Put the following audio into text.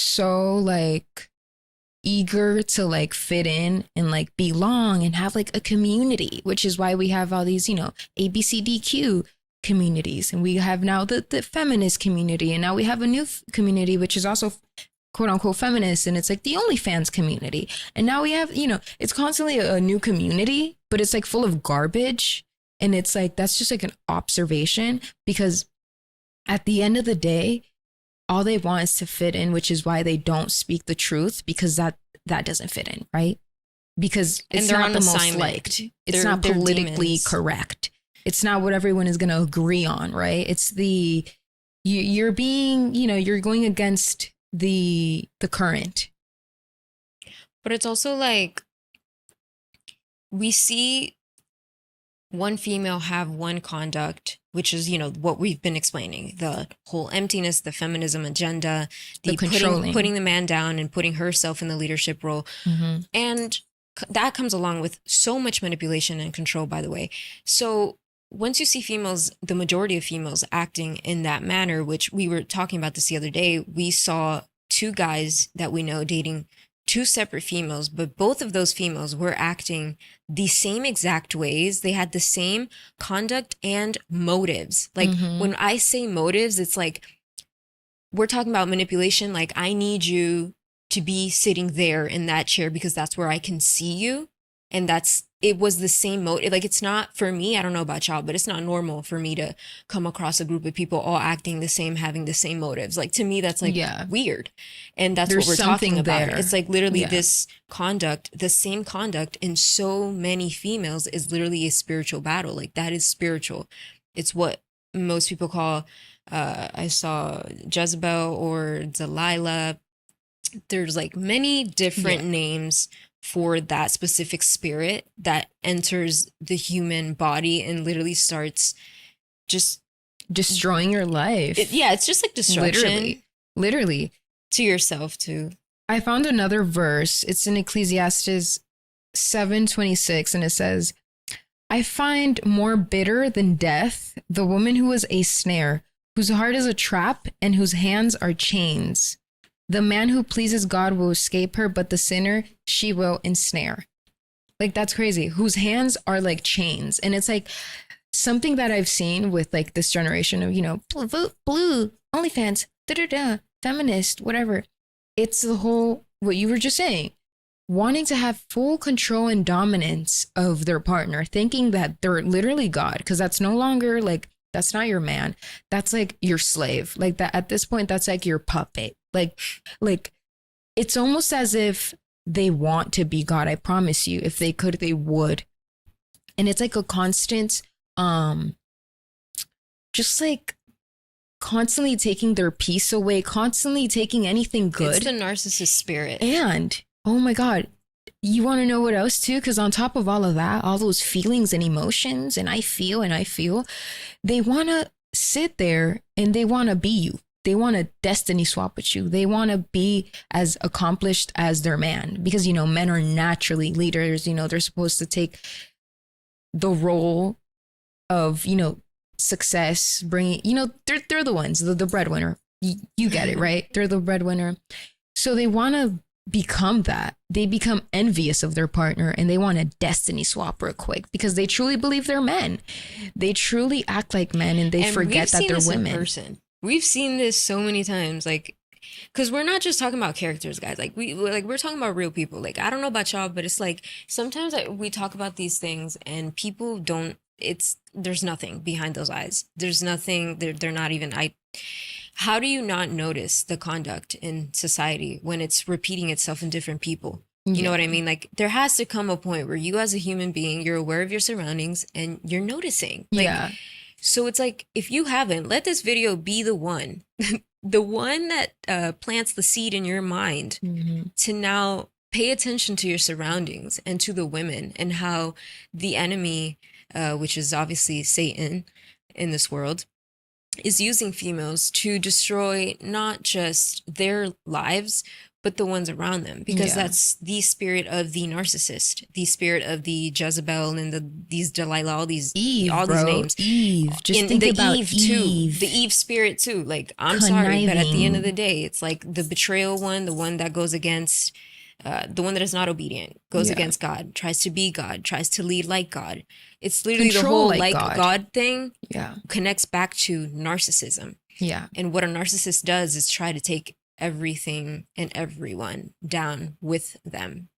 so like eager to like fit in and like belong and have like a community, which is why we have all these, ABCDQ communities. And we have now the feminist community. And now we have a new community, which is also quote unquote feminist. And it's like the OnlyFans community. And now we have, it's constantly a new community, but it's like full of garbage. And it's like, that's just like an observation because at the end of the day, all they want is to fit in, which is why they don't speak the truth because that doesn't fit in, right? Because And it's they're not on the most assignment. liked. It's They're not politically demons. correct. It's not what everyone is going to agree on, right? It's you're being, you're going against the current. But it's also like we see one female have one conduct, which is, what we've been explaining, the whole emptiness, the feminism agenda, The the controlling. putting the man down and putting herself in the leadership role. Mm-hmm. And that comes along with so much manipulation and control, by the way. So once you see females, the majority of females acting in that manner, which we were talking about this the other day, we saw two guys that we know dating two separate females, but both of those females were acting the same exact ways. They had the same conduct and motives. Like when I say motives, it's like we're talking about manipulation. Like I need you to be sitting there in that chair because that's where I can see you. And it was the same motive. Like it's not for me, I don't know about y'all, but it's not normal for me to come across a group of people all acting the same, having the same motives. Like to me, that's like weird. And that's There's what we're talking about. there. It's like literally this conduct, the same conduct in so many females is literally a spiritual battle. Like that is spiritual. It's what most people call, I saw Jezebel or Delilah. There's like many different names for that specific spirit that enters the human body and literally starts just destroying your life. It's just like destruction. Literally. To yourself too. I found another verse. It's in Ecclesiastes 7:26, and it says, I find more bitter than death the woman who is a snare, whose heart is a trap, and whose hands are chains. The man who pleases God will escape her, but the sinner she will ensnare. Like, that's crazy. Whose hands are like chains. And it's like something that I've seen with like this generation of, blue, OnlyFans, feminist, whatever. It's the whole, what you were just saying, wanting to have full control and dominance of their partner, thinking that they're literally God, because that's no longer like, that's not your man. That's like your slave. Like that at this point, that's like your puppet. Like it's almost as if they want to be God. I promise you, if they could, they would. And it's like a constant, just like constantly taking their peace away, constantly taking anything good. It's the narcissist spirit. And oh my God, you want to know what else too? Because on top of all of that, all those feelings and emotions, and I feel, they want to sit there and they want to be you. They want to destiny swap with you. They want to be as accomplished as their man because, men are naturally leaders. They're supposed to take the role of, success, bringing, they're the ones, the breadwinner. You get it, right? They're the breadwinner. So they want to become that. They become envious of their partner and they want to destiny swap real quick because they truly believe they're men. They truly act like men and they forget that they're women. In person. We've seen this so many times, like, because we're not just talking about characters, guys. Like we're talking about real people. Like I don't know about y'all, but it's like sometimes we talk about these things and people don't. There's nothing behind those eyes. There's nothing. They're not even. How do you not notice the conduct in society when it's repeating itself in different people? You know what I mean? Like there has to come a point where you, as a human being, you're aware of your surroundings and you're noticing. Like, so it's like, if you haven't, let this video be the one, the one that plants the seed in your mind to now pay attention to your surroundings and to the women and how the enemy, which is obviously Satan in this world, is using females to destroy not just their lives, but the ones around them, because Yeah. that's the spirit of the narcissist, the spirit of the Jezebel, and these Delilah, all these names. Eve. Just And think the about Eve too, Eve. the Eve spirit too. Like, I'm sorry, but at the end of Conniving. the day, it's like the betrayal one, the one that goes against, the one that is not obedient, goes Yeah. against God, tries to be God, tries to lead like God. It's literally the Control whole like like God. God thing Yeah. connects back to narcissism. Yeah. And what a narcissist does is try to take everything and everyone down with them.